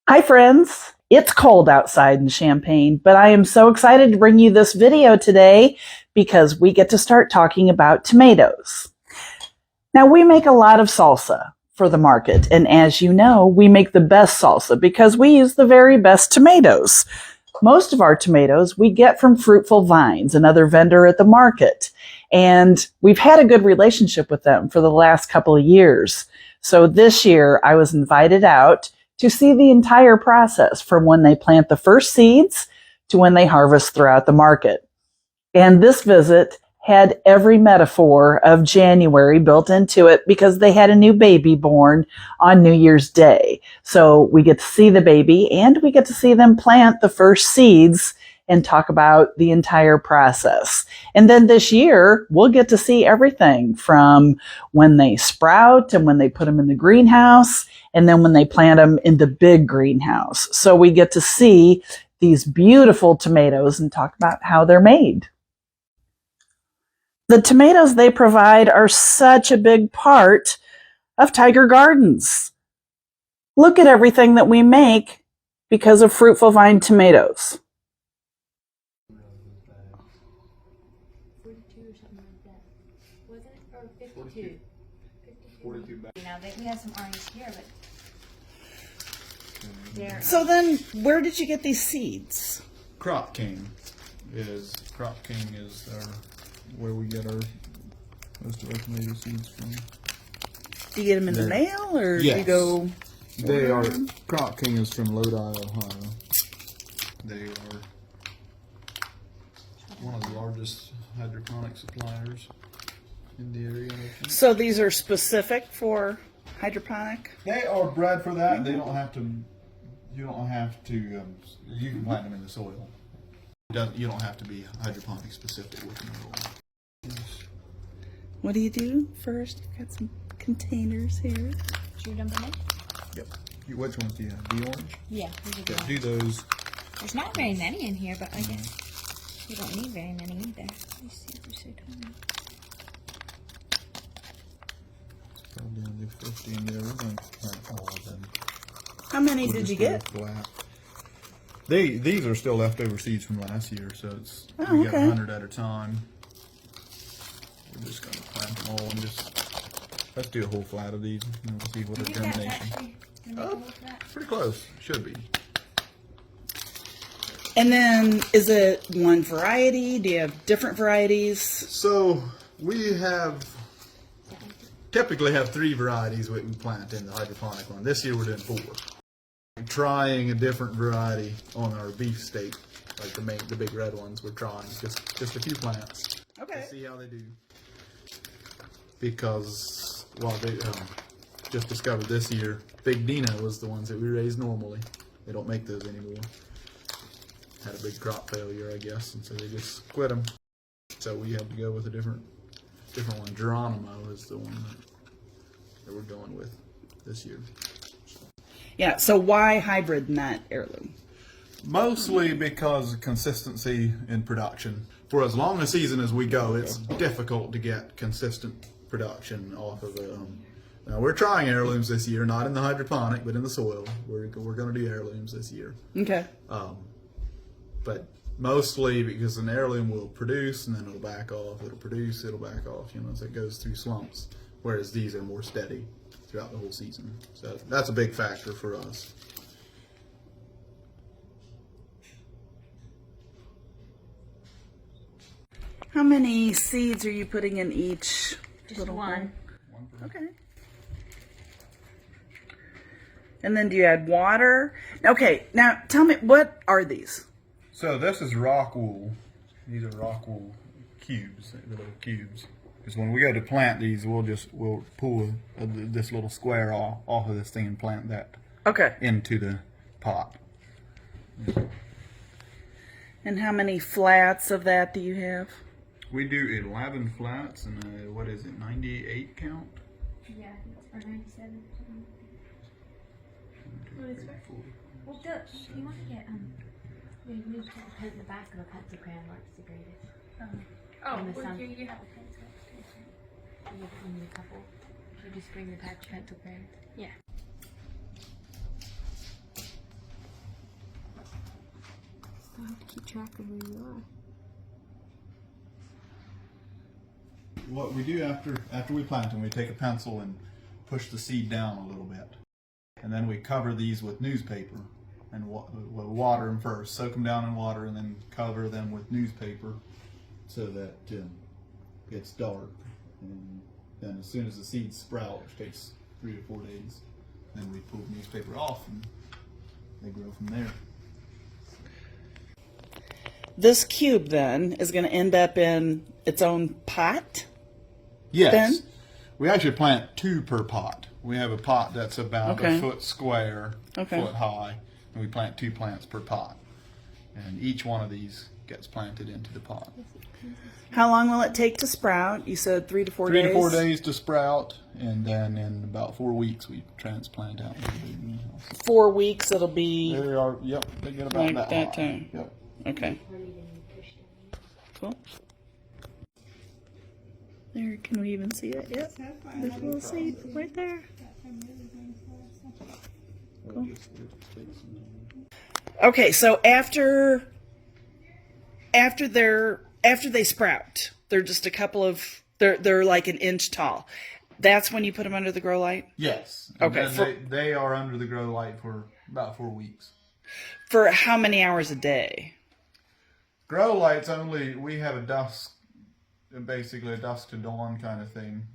Hi friends, it's cold outside in Champaign, but I am so excited to bring you this video today because we get to start talking about tomatoes. Now we make a lot of salsa for the market, and as you know, we make the best salsa because we use the very best tomatoes. Most of our tomatoes we get from Fruitful Vines, another vendor at the market, and we've had a good relationship with them for the last couple of years. So this year I was invited out to see the entire process from when they plant the first seeds to when they harvest throughout the market. And this visit had every metaphor of January built into it because they had a new baby born on New Year's Day. So we get to see the baby and we get to see them plant the first seeds and talk about the entire process. And then this year, we'll get to see everything from when they sprout and when they put them in the greenhouse and then when they plant them in the big greenhouse. So we get to see these beautiful tomatoes and talk about how they're made. The tomatoes they provide are such a big part of Tiger Gardens. Look at everything that we make because of Fruitful Vine tomatoes. 42 or something like that. Was it? Or 52? 42. Now, we have some orange here, but they're... So then, where did you get these seeds? Crop King is where we get most of our tomato seeds from. Do you get them in the mail, or yes. do you go? They are. Crop King is from Lodi, Ohio. They are one of the largest hydroponic suppliers in the area. So these are specific for hydroponic? They are bred for that. They don't have to. You don't have to. You can plant them in the soil. You don't have to be hydroponic specific with them at all. What do you do first? You've got some containers here. Should we dump them in? Yep. Which ones do you have? The orange? Yeah, Yeah, do those. There's not very many in here, but I guess you don't need very many either. These seeds are so tiny. Probably only 50 in there. We're going to plant all of them. How many did you get? Flat. These are still leftover seeds from last year, so it's we got 100 at a time. We're just going to plant them all and let's do a whole flat of these and we'll see what the germination. Oh, pretty close. Should be. And then, is it one variety? Do you have different varieties? So we typically have 3 varieties we plant in the hydroponic one. This year we're doing 4. Trying a different variety on our beef steak, like the big red ones. We're trying just a few plants. Okay. To see how they do. Because they just discovered this year, Big Dino was the ones that we raise normally. They don't make those anymore. Had a big crop failure, I guess, and so they just quit them. So we had to go with a different one. Geronimo is the one that we're going with this year. Yeah, so why hybrid, not heirloom? Mostly because of consistency in production. For as long a season as we go, it's difficult to get consistent production off of now we're trying heirlooms this year, not in the hydroponic, but in the soil. We're going to do heirlooms this year. Okay. But mostly because an heirloom will produce and then it'll back off. It'll produce, it'll back off, so it goes through slumps. Whereas these are more steady throughout the whole season. So that's a big factor for us. How many seeds are you putting in each Just one. Hole? Okay. And then do you add water? Okay, now tell me, what are these? So this is rock wool. These are rock wool cubes, the little cubes. Because when we go to plant these, we'll pull this little square off of this thing and plant that into the pot. And how many flats of that do you have? We do 11 flats and 98 count? Yeah, or 97. Well, you want to get we need to paint the back of the pencil crayon works the greatest. Oh, well, you have a pencil. You need a couple. You just bring the pencil crayon. Yeah. keep track of where you are. What we do after we plant them, we take a pencil and push the seed down a little bit, and then we cover these with newspaper and we'll water them first, soak them down in water, and then cover them with newspaper so that it's dark. And then as soon as the seeds sprout, which takes 3 to 4 days, then we pull the newspaper off and they grow from there. This cube then is going to end up in its own pot? Yes. Then? We actually plant 2 per pot. We have a pot that's about Okay. a foot square, Okay. foot high, and we plant 2 plants per pot. And each one of these gets planted into the pot. How long will it take to sprout? You said 3 to 4 3 days? to 4 days to sprout, and then in about 4 weeks we transplant out into the big greenhouse. 4 weeks it'll be They are, yep, they get about like that that high. time. Yep. Okay. Cool. There, can we even see it yet? There's a little seed right there. Cool. Okay, so after they sprout, they're just a couple of they're like an inch tall. That's when you put them under the grow light? Yes. And Okay, then they are under the grow light for about 4 weeks. For how many hours a day? Grow lights only, we have basically a dusk to dawn kind of thing.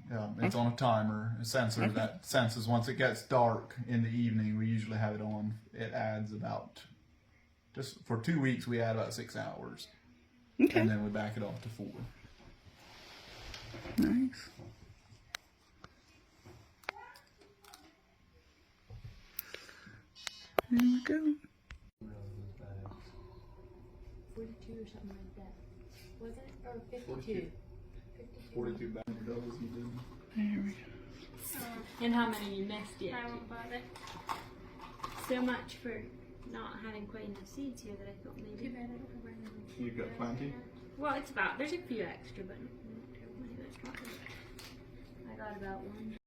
It's on a timer, a sensor that senses once it gets dark in the evening. We usually have it on. It adds about, just for 2 weeks, we add about 6 hours. Okay. And then we back it off to 4. Nice. There we go. 42 or something like that. Was it? Or 52? 42 back doubles you did. There we go. And how many you missed yet? I won't bother. So much for not having quite enough seeds here that I thought Too maybe. bad I don't have any. You've got plenty? Well, it's about, there's a few extra, but not too many extra. I got about 1.